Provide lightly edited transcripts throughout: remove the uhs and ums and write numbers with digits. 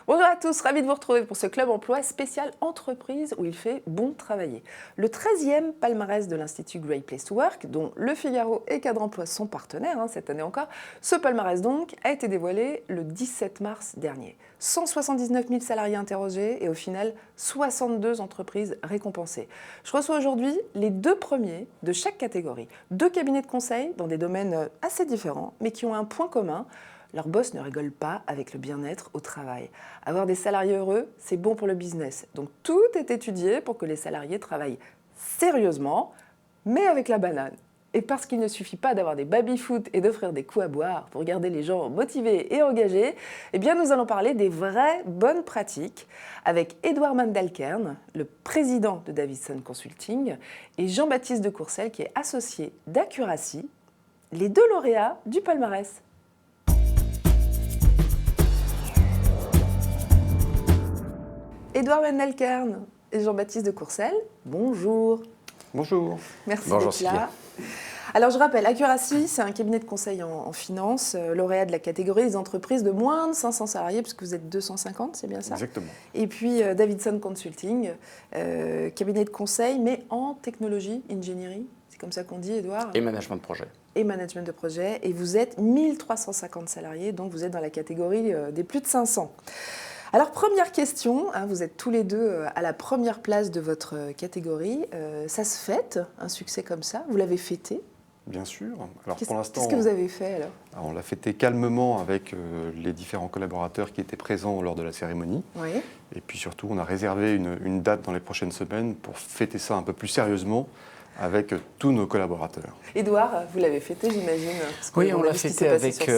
Bonjour à tous, ravi de vous retrouver pour ce Club Emploi spécial entreprise où il fait bon travailler. Le 13e palmarès de l'Institut Great Place to Work, dont Le Figaro et Cadre Emploi sont partenaires cette année encore, ce palmarès donc a été dévoilé le 17 mars dernier. 179 000 salariés interrogés et au final 62 entreprises récompensées. Je reçois aujourd'hui les 2 premiers de chaque catégorie. 2 cabinets de conseil dans des domaines assez différents mais qui ont un point commun. Leurs boss ne rigolent pas avec le bien-être au travail. Avoir des salariés heureux, c'est bon pour le business. Donc tout est étudié pour que les salariés travaillent sérieusement, mais avec la banane. Et parce qu'il ne suffit pas d'avoir des baby-foot et d'offrir des coups à boire pour garder les gens motivés et engagés, eh bien nous allons parler des vraies bonnes pratiques avec Édouard Mandelkern, le président de Davidson Consulting, et Jean-Baptiste de Courcelles, qui est associé d'Accuracy, les 2 lauréats du palmarès. Édouard Mandelkern et Jean-Baptiste de Courcelles, bonjour. Bonjour. Merci Bonjour d'être là. Alors je rappelle, Accuracy, c'est un cabinet de conseil en finance, lauréat de la catégorie des entreprises de moins de 500 salariés, puisque vous êtes 250, c'est bien ça ? Exactement. Et puis Davidson Consulting, cabinet de conseil, mais en technologie, ingénierie, c'est comme ça qu'on dit, Édouard ? Et management de projet. Et management de projet, et vous êtes 1350 salariés, donc vous êtes dans la catégorie des plus de 500. Alors, première question, vous êtes tous les 2 à la première place de votre catégorie. Ça se fête, un succès comme ça ? Vous l'avez fêté ? Bien sûr. Alors, Qu'est-ce pour l'instant, que vous avez fait alors ? On l'a fêté calmement avec les différents collaborateurs qui étaient présents lors de la cérémonie. Oui. Et puis surtout, on a réservé une date dans les prochaines semaines pour fêter ça un peu plus sérieusement avec tous nos collaborateurs. Édouard, vous l'avez fêté, j'imagine. Oui, on l'a fêté avec...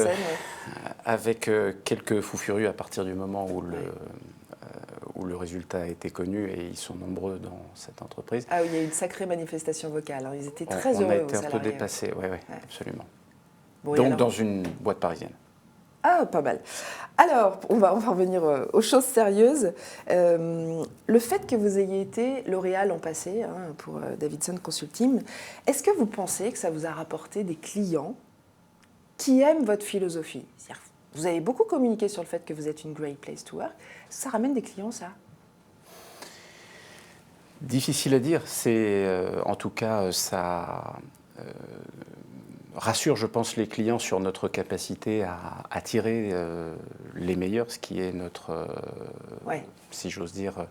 avec quelques fous furieux à partir du moment où le résultat a été connu, et ils sont nombreux dans cette entreprise. Ah oui, il y a eu une sacrée manifestation vocale. Ils étaient très heureux. On a été un peu salariés. dépassés, oui, absolument. Bon, donc alors... dans une boîte parisienne. Ah, pas mal. Alors, on va revenir aux choses sérieuses. Le fait que vous ayez été lauréat l'an passé pour Davidson Consulting, est-ce que vous pensez que ça vous a rapporté des clients qui aiment votre philosophie ? C'est-à-dire, vous avez beaucoup communiqué sur le fait que vous êtes une great place to work. Ça ramène des clients, ça ? Difficile à dire. En tout cas, ça rassure, je pense, les clients sur notre capacité à attirer les meilleurs, ce qui est notre, si j'ose dire,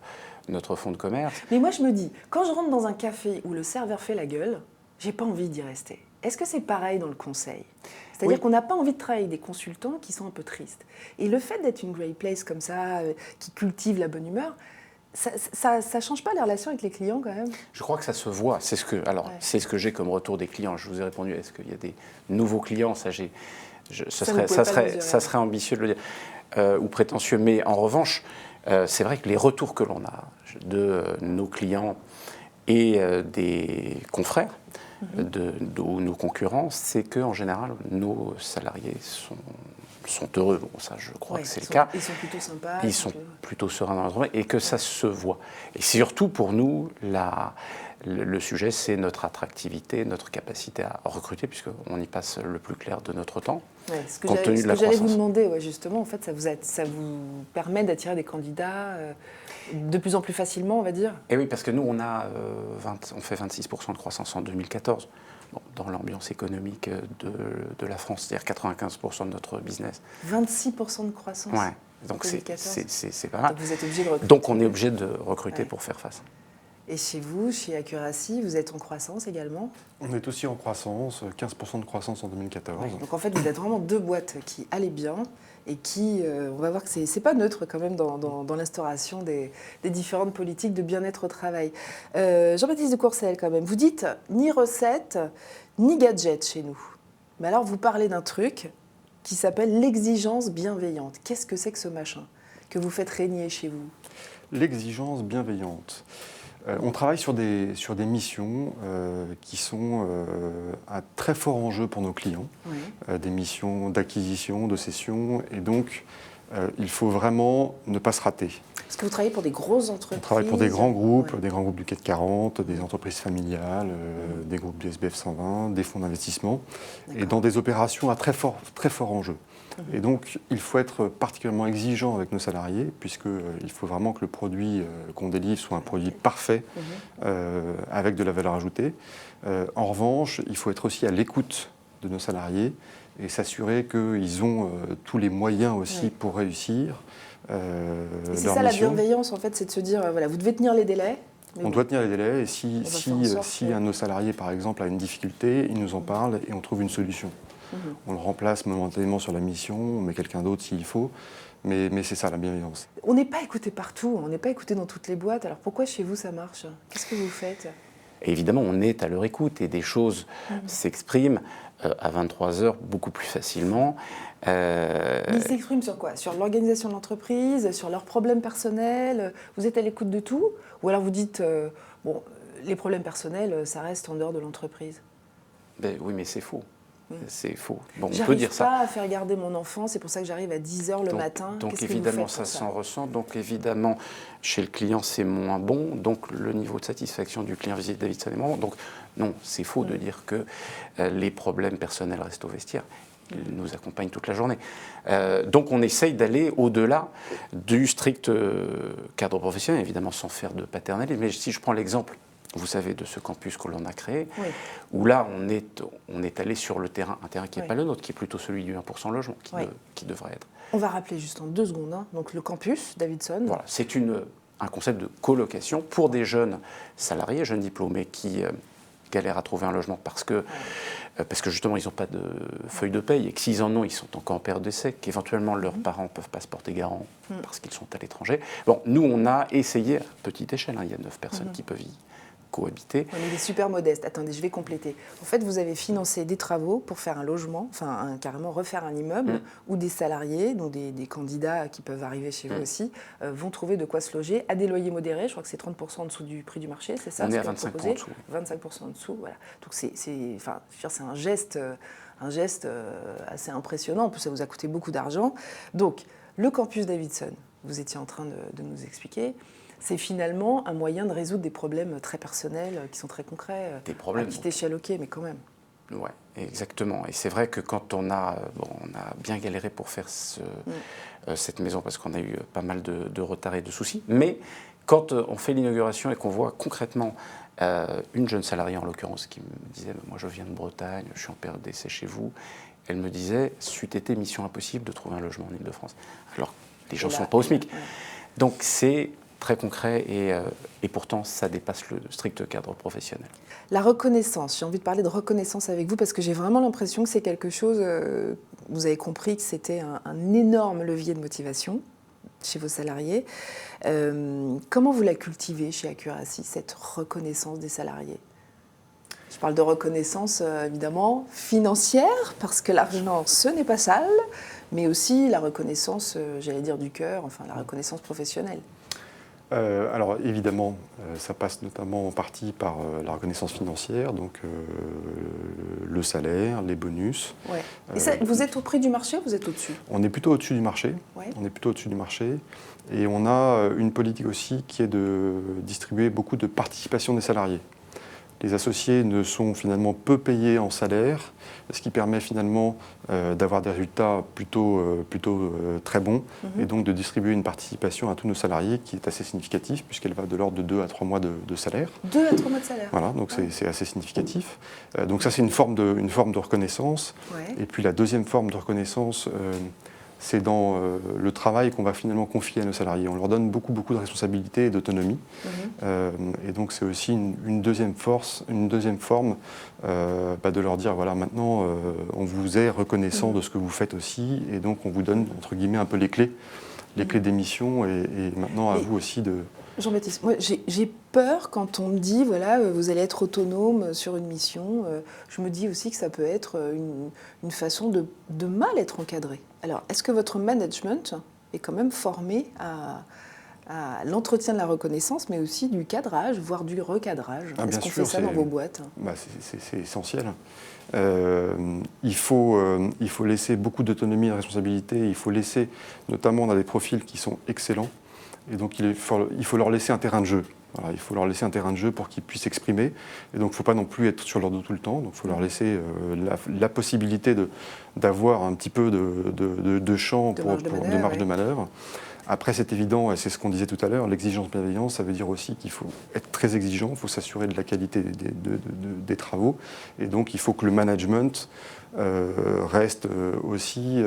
notre fonds de commerce. Mais moi, je me dis, quand je rentre dans un café où le serveur fait la gueule, j'ai pas envie d'y rester. Est-ce que c'est pareil dans le conseil ? C'est-à-dire qu'on n'a pas envie de travailler avec des consultants qui sont un peu tristes. Et le fait d'être une great place comme ça, qui cultive la bonne humeur, ça ne change pas les relations avec les clients quand même ? Je crois que ça se voit. C'est ce que j'ai comme retour des clients. Je vous ai répondu, est-ce qu'il y a des nouveaux clients ? Ça serait ambitieux de le dire, ou prétentieux. Mais en revanche, c'est vrai que les retours que l'on a de nos clients et des confrères, de nos concurrents, c'est qu'en général, nos salariés sont heureux. Bon, ça, je crois que c'est le cas. Ils sont plutôt sympas. Ils sont plutôt sereins dans l'entreprise, et que ça se voit. Et surtout, pour nous, le sujet, c'est notre attractivité, notre capacité à recruter, puisqu'on y passe le plus clair de notre temps, compte tenu de la croissance. Ce que j'allais vous demander, justement, en fait, ça vous permet d'attirer des candidats de plus en plus facilement, on va dire ? Et oui, parce que nous, on fait 26% de croissance en 2014. Bon, dans l'ambiance économique de la France, c'est-à-dire 95% de notre business. 26% de croissance. Ouais. Donc c'est pas mal. Donc vous êtes obligé de recruter. Donc on est obligé de recruter pour faire face. Et chez vous, chez Accuracy, vous êtes en croissance également ? On est aussi en croissance, 15% de croissance en 2014. Oui, donc en fait, vous êtes vraiment 2 boîtes qui allaient bien et qui, on va voir que c'est pas neutre quand même dans l'instauration des différentes politiques de bien-être au travail. Jean-Baptiste de Courcelles, quand même, vous dites ni recette, ni gadget chez nous. Mais alors, vous parlez d'un truc qui s'appelle l'exigence bienveillante. Qu'est-ce que c'est que ce machin que vous faites régner chez vous ? L'exigence bienveillante. On travaille sur des missions qui sont à très fort enjeu pour nos clients, des missions d'acquisition, de cession, et donc il faut vraiment ne pas se rater. Est-ce que vous travaillez pour des grosses entreprises ? On travaille pour des grands groupes du CAC 40, des entreprises familiales, des groupes du SBF 120, des fonds d'investissement, et dans des opérations à très fort enjeu. Et donc, il faut être particulièrement exigeant avec nos salariés, puisqu'il faut vraiment que le produit qu'on délivre soit un produit parfait, avec de la valeur ajoutée. En revanche, il faut être aussi à l'écoute de nos salariés et s'assurer qu'ils ont tous les moyens aussi pour réussir et c'est leur ça la mission. bienveillance, en fait, c'est de se dire, voilà, vous devez tenir les délais. On doit tenir les délais, et si que... un de nos salariés, par exemple, a une difficulté, il nous en parle et on trouve une solution. On le remplace momentanément sur la mission, on met quelqu'un d'autre s'il faut, mais c'est ça la bienveillance. On n'est pas écouté partout, on n'est pas écouté dans toutes les boîtes, alors pourquoi chez vous ça marche? Qu'est-ce que vous faites? Et évidemment, on est à leur écoute et des choses s'expriment à 23h beaucoup plus facilement. Mais ils s'expriment sur quoi? Sur l'organisation de l'entreprise, sur leurs problèmes personnels? Vous êtes à l'écoute de tout? Ou alors vous dites, bon, les problèmes personnels, ça reste en dehors de l'entreprise? Oui, mais c'est faux. C'est faux. Bon, on peut J'arrive dire ça. pas à faire garder mon enfant, c'est pour ça que j'arrive à 10h le matin. Donc évidemment, ça s'en ressent. Donc évidemment, chez le client, c'est moins bon. Donc le niveau de satisfaction du client vis-à-vis de Davidson est moins bon. Donc non, c'est faux de dire que les problèmes personnels restent au vestiaire. Ils nous accompagnent toute la journée. Donc on essaye d'aller au-delà du strict cadre professionnel, évidemment sans faire de paternalisme. Mais si je prends l'exemple, vous savez, de ce campus que l'on a créé, où là, on est allé sur le terrain, un terrain qui n'est pas le nôtre, qui est plutôt celui du 1% logement, qui devrait être. On va rappeler juste en 2 secondes, hein. Donc le campus Davidson. Voilà, c'est un concept de colocation pour des jeunes salariés, jeunes diplômés qui galèrent à trouver un logement parce que justement, ils n'ont pas de feuille de paye et que s'ils en ont, ils sont encore en période d'essai, qu'éventuellement leurs parents ne peuvent pas se porter garant parce qu'ils sont à l'étranger. Bon, nous, on a essayé, à petite échelle, hein, il y a 9 personnes qui peuvent y cohabiter. On est super modeste. Attendez, je vais compléter. En fait, vous avez financé des travaux pour faire un logement, enfin carrément refaire un immeuble où des salariés, donc des candidats qui peuvent arriver chez vous aussi, vont trouver de quoi se loger à des loyers modérés. Je crois que c'est 30% en dessous du prix du marché, c'est ça? On est à 25% en dessous. 25% en dessous, voilà. Donc c'est un geste assez impressionnant. En plus, ça vous a coûté beaucoup d'argent. Donc, le campus Davidson, vous étiez en train de nous expliquer, c'est finalement un moyen de résoudre des problèmes très personnels qui sont très concrets. Des problèmes. À petite échelle, ok, mais quand même. Oui, exactement. Et c'est vrai que quand on a bien galéré pour faire cette maison, parce qu'on a eu pas mal de retard et de soucis, mais quand on fait l'inauguration et qu'on voit concrètement une jeune salariée, en l'occurrence, qui me disait « Moi, je viens de Bretagne, je suis en période d'essai chez vous », elle me disait « C'eût été mission impossible de trouver un logement en Ile-de-France ». Alors, les gens ne sont pas au SMIC. Donc, c'est très concret et pourtant ça dépasse le strict cadre professionnel. La reconnaissance, j'ai envie de parler de reconnaissance avec vous parce que j'ai vraiment l'impression que c'est quelque chose, vous avez compris que c'était un énorme levier de motivation chez vos salariés. Comment vous la cultivez chez Accuracy, cette reconnaissance des salariés? Je parle de reconnaissance évidemment financière parce que l'argent ce n'est pas sale, mais aussi la reconnaissance, j'allais dire du cœur, enfin la reconnaissance professionnelle. Alors évidemment, ça passe notamment en partie par la reconnaissance financière, donc le salaire, les bonus. Ouais. Et ça, vous êtes au prix du marché ou vous êtes au-dessus? On est plutôt au-dessus du marché. Ouais. On est plutôt au-dessus du marché. Et on a une politique aussi qui est de distribuer beaucoup de participation des salariés. Les associés ne sont finalement peu payés en salaire, ce qui permet finalement d'avoir des résultats plutôt très bons et donc de distribuer une participation à tous nos salariés qui est assez significative puisqu'elle va de l'ordre de 2 à 3 mois de salaire. 2 à 3 mois de salaire. Voilà, donc c'est assez significatif. Donc ça c'est une forme de reconnaissance. Ouais. Et puis la deuxième forme de reconnaissance, c'est dans le travail qu'on va finalement confier à nos salariés. On leur donne beaucoup de responsabilités et d'autonomie. Et donc c'est aussi une deuxième forme de leur dire, voilà, maintenant on vous est reconnaissant de ce que vous faites aussi, et donc on vous donne, entre guillemets, un peu les clés des missions, et maintenant à vous aussi de... Jean-Baptiste, moi j'ai peur quand on me dit, voilà, vous allez être autonome sur une mission. Je me dis aussi que ça peut être une façon de mal être encadré. Alors, est-ce que votre management est quand même formé à l'entretien de la reconnaissance, mais aussi du cadrage, voire du recadrage? Est-ce qu'on fait ça dans vos boîtes? C'est essentiel. Il faut laisser beaucoup d'autonomie et de responsabilité. Il faut laisser, notamment, on a des profils qui sont excellents. Et donc, il faut leur laisser un terrain de jeu. Voilà, il faut leur laisser un terrain de jeu pour qu'ils puissent s'exprimer. Et donc, il ne faut pas non plus être sur leur dos tout le temps. Donc, il faut leur laisser la possibilité d'avoir un petit peu de champ, de marge de manœuvre. Après, c'est évident, et c'est ce qu'on disait tout à l'heure, l'exigence bienveillance, ça veut dire aussi qu'il faut être très exigeant, il faut s'assurer de la qualité des travaux. Et donc, il faut que le management reste aussi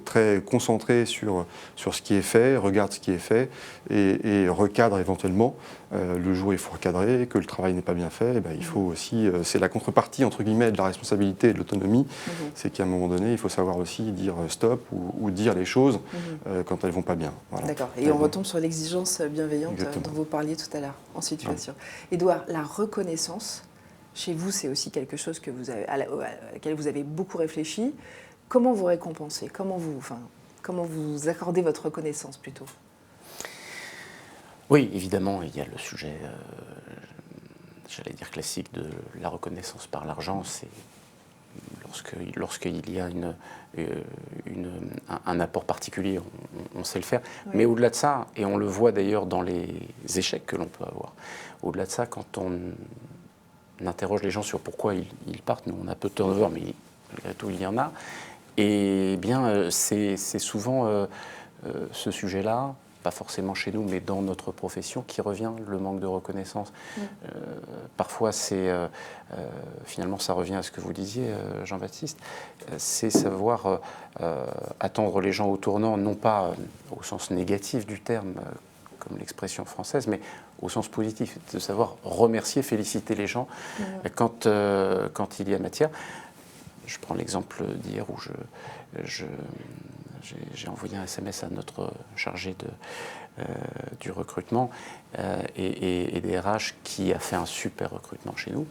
très concentré sur ce qui est fait, regarde ce qui est fait et recadre éventuellement. Le jour où il faut recadrer, que le travail n'est pas bien fait, il faut aussi, c'est la contrepartie entre guillemets de la responsabilité et de l'autonomie, c'est qu'à un moment donné, il faut savoir aussi dire stop ou dire les choses quand elles ne vont pas bien. Voilà. D'accord, et on retombe sur l'exigence bienveillante dont vous parliez tout à l'heure, en situation. Édouard, la reconnaissance, chez vous, c'est aussi quelque chose que à laquelle vous avez beaucoup réfléchi. Comment vous récompensez ? Comment vous accordez votre reconnaissance plutôt ? Oui, évidemment, il y a le sujet, j'allais dire classique, de la reconnaissance par l'argent. C'est lorsqu'il y a un apport particulier, on sait le faire. Oui. Mais au-delà de ça, et on le voit d'ailleurs dans les échecs que l'on peut avoir, au-delà de ça, quand on interroge les gens sur pourquoi ils partent, nous on a peu de turnover, mais malgré tout il y en a, et bien c'est souvent ce sujet-là, pas forcément chez nous, mais dans notre profession, qui revient, le manque de reconnaissance. Parfois, finalement, ça revient à ce que vous disiez, Jean-Baptiste, c'est savoir attendre les gens au tournant, non pas au sens négatif du terme, comme l'expression française, mais au sens positif, de savoir remercier, féliciter les gens quand il y a matière. Je prends l'exemple d'hier où j'ai envoyé un SMS à notre chargé du recrutement et des RH qui a fait un super recrutement chez nous.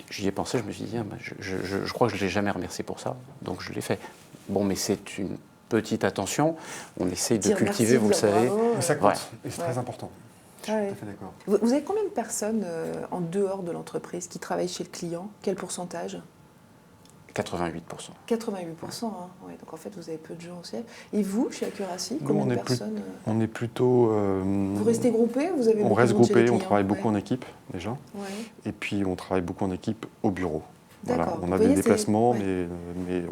J'y ai pensé, je me suis dit, je crois que je ne l'ai jamais remercié pour ça, donc je l'ai fait. Bon, mais c'est une petite attention, on essaye de cultiver, vous le savez. Mais ça compte, et c'est très important. Je suis tout à fait d'accord. Vous avez combien de personnes en dehors de l'entreprise qui travaillent chez le client ? Quel pourcentage ? 88%. 88%, hein. Ouais, donc en fait vous avez peu de gens aussi. Et vous, chez Accuracy, combien de personnes On est plutôt... vous restez groupés ou vous avez On reste groupés, on travaille beaucoup en équipe déjà. Ouais. Et puis on travaille beaucoup en équipe au bureau. Voilà, on a des déplacements, mais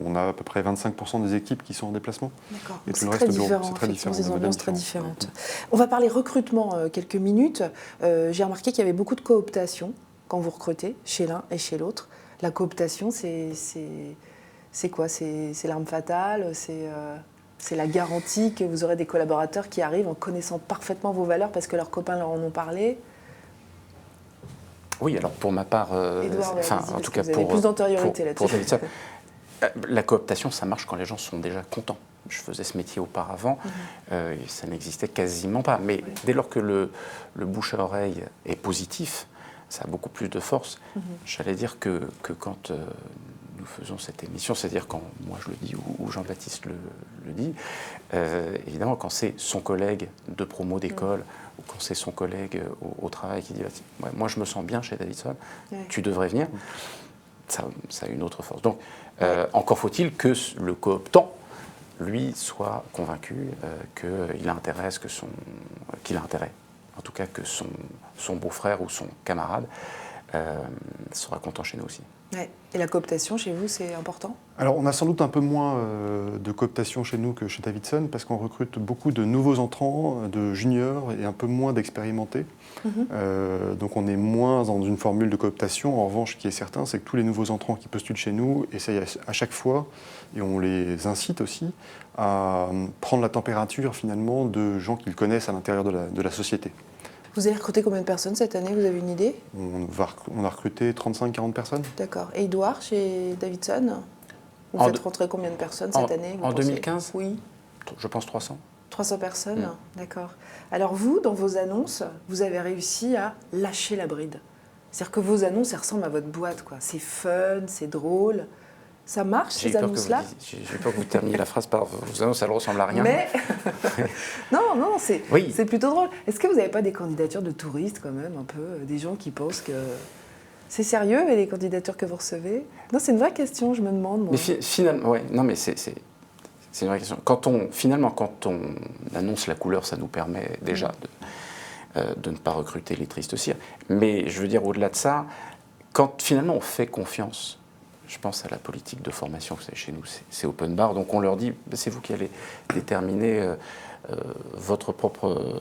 on a à peu près 25% des équipes qui sont en déplacement. D'accord, et c'est très différent, effectivement, des ambiances très différentes. On va parler recrutement quelques minutes. J'ai remarqué qu'il y avait beaucoup de cooptation quand vous recrutez, chez l'un et chez l'autre. La cooptation, c'est quoi ? C'est l'arme fatale, c'est la garantie que vous aurez des collaborateurs qui arrivent en connaissant parfaitement vos valeurs parce que leurs copains leur en ont parlé ? Oui, alors pour ma part, Edouard, en tout cas vous avez plus d'antériorité là-dessus. La cooptation, ça marche quand les gens sont déjà contents. Je faisais ce métier auparavant, ça n'existait quasiment pas. Mais dès lors que le bouche à oreille est positif, ça a beaucoup plus de force. J'allais dire que quand nous faisons cette émission, c'est-à-dire quand moi je le dis ou Jean-Baptiste le dit, évidemment quand c'est son collègue de promo d'école ou quand c'est son collègue au travail qui dit « moi je me sens bien chez Davidson, tu devrais venir », ça a une autre force. Donc encore faut-il que le cooptant, lui, soit convaincu qu'il a intérêt, qu'il a intérêt. En tout cas, que son beau-frère ou son camarade sera content chez nous aussi. Ouais. Et la cooptation, chez vous, c'est important ? Alors, on a sans doute un peu moins de cooptation chez nous que chez Davidson, parce qu'on recrute beaucoup de nouveaux entrants, de juniors, et un peu moins d'expérimentés. Donc, on est moins dans une formule de cooptation. En revanche, ce qui est certain, c'est que tous les nouveaux entrants qui postulent chez nous essayent à chaque fois, et on les incite aussi, à prendre la température, finalement, de gens qu'ils connaissent à l'intérieur de la société. Vous avez recruté combien de personnes cette année ? Vous avez une idée ? On a recruté 35-40 personnes. D'accord. Et Edouard, chez Davidson, vous faites rentrer combien de personnes cette année ? En 2015 ? Oui. Je pense 300. 300 personnes, d'accord. Alors vous, dans vos annonces, vous avez réussi à lâcher la bride. C'est-à-dire que vos annonces, elles ressemblent à votre boîte, quoi. C'est fun, c'est drôle. Ça marche, ces annonces-là ? J'ai peur que vous terminiez la phrase par vos annonces, elles ne ressemblent à rien. Mais non, c'est plutôt drôle. Est-ce que vous n'avez pas des candidatures de touristes, quand même, un peu, des gens qui pensent que... C'est sérieux, les candidatures que vous recevez ? Non, c'est une vraie question, je me demande, moi. Mais finalement, ouais, non, mais c'est une vraie question. Quand on annonce la couleur, ça nous permet déjà de ne pas recruter les tristes cires. Mais je veux dire, au-delà de ça, quand finalement on fait confiance, je pense à la politique de formation, vous savez, chez nous, c'est open bar, donc on leur dit, c'est vous qui allez déterminer votre propre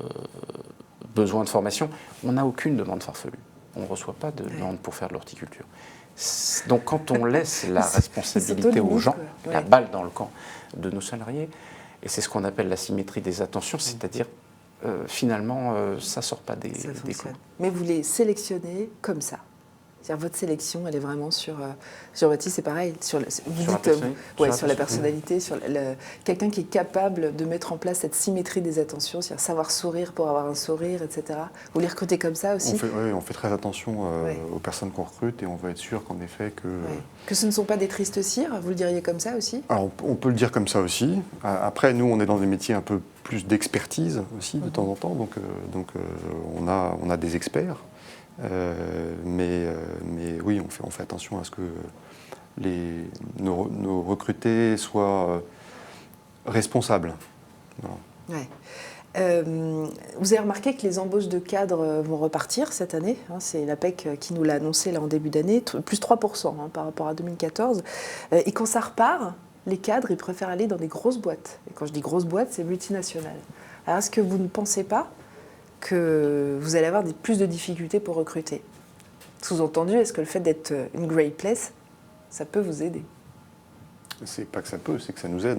besoin de formation. On n'a aucune demande farfelue. On ne reçoit pas de demande pour faire de l'horticulture. Donc quand on laisse la responsabilité aux gens, la balle dans le camp de nos salariés, et c'est ce qu'on appelle la symétrie des attentions, c'est-à-dire finalement ça ne sort pas des cours. Mais vous les sélectionnez comme ça. C'est-à-dire votre sélection, elle est vraiment sur Baptiste, c'est pareil, sur la personnalité, sur quelqu'un qui est capable de mettre en place cette symétrie des attentions, c'est-à-dire savoir sourire pour avoir un sourire, etc. Vous les recrutez comme ça aussi? On fait très attention aux personnes qu'on recrute et on veut être sûr qu'en effet que... Que ce ne sont pas des tristes cires, vous le diriez comme ça aussi? Alors on peut le dire comme ça aussi. Après, nous, on est dans des métiers un peu plus d'expertise aussi, de temps en temps, donc on a des experts. Mais oui, on fait attention à ce que nos recrutés soient responsables. Voilà. Ouais. Vous avez remarqué que les embauches de cadres vont repartir cette année. C'est l'APEC qui nous l'a annoncé là, en début d'année, plus 3% par rapport à 2014. Et quand ça repart, les cadres, ils préfèrent aller dans des grosses boîtes. Et quand je dis grosses boîtes, c'est multinationales. Alors est-ce que vous ne pensez pas que vous allez avoir plus de difficultés pour recruter? Sous-entendu, est-ce que le fait d'être une Great Place, ça peut vous aider? C'est pas que ça peut, c'est que ça nous aide.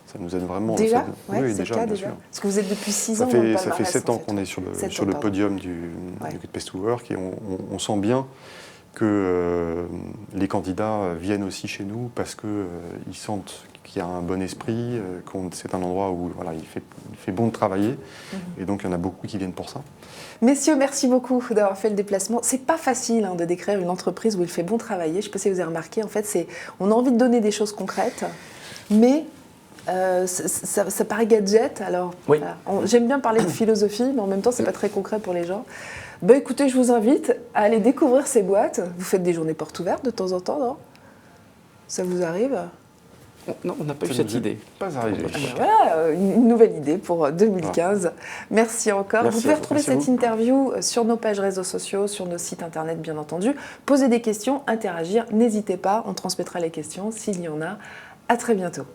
Ça nous aide vraiment. Déjà? Oui, c'est déjà, le cas, bien déjà. sûr. Parce que vous êtes depuis 6 ans dans le palmarès. Ça fait 7 ans qu'on est sur le podium du Great Place to Work et on sent bien que les candidats viennent aussi chez nous parce qu'ils sentent qu'il y a un bon esprit, que c'est un endroit où il fait bon de travailler. Et donc il y en a beaucoup qui viennent pour ça. Messieurs, merci beaucoup d'avoir fait le déplacement. C'est pas facile de décrire une entreprise où il fait bon travailler. Je ne sais pas si vous avez remarqué, en fait, on a envie de donner des choses concrètes, mais ça paraît gadget. Alors, oui. J'aime bien parler de philosophie, mais en même temps, c'est pas très concret pour les gens. Écoutez, je vous invite à aller découvrir ces boîtes. Vous faites des journées portes ouvertes de temps en temps, non? Ça vous arrive? Non, on n'a pas eu cette idée. Pas arrivé. Voilà, une nouvelle idée pour 2015. Merci encore. Vous pouvez retrouver cette interview sur nos pages réseaux sociaux, sur nos sites internet bien entendu. Posez des questions, interagir, n'hésitez pas, on transmettra les questions s'il y en a. À très bientôt.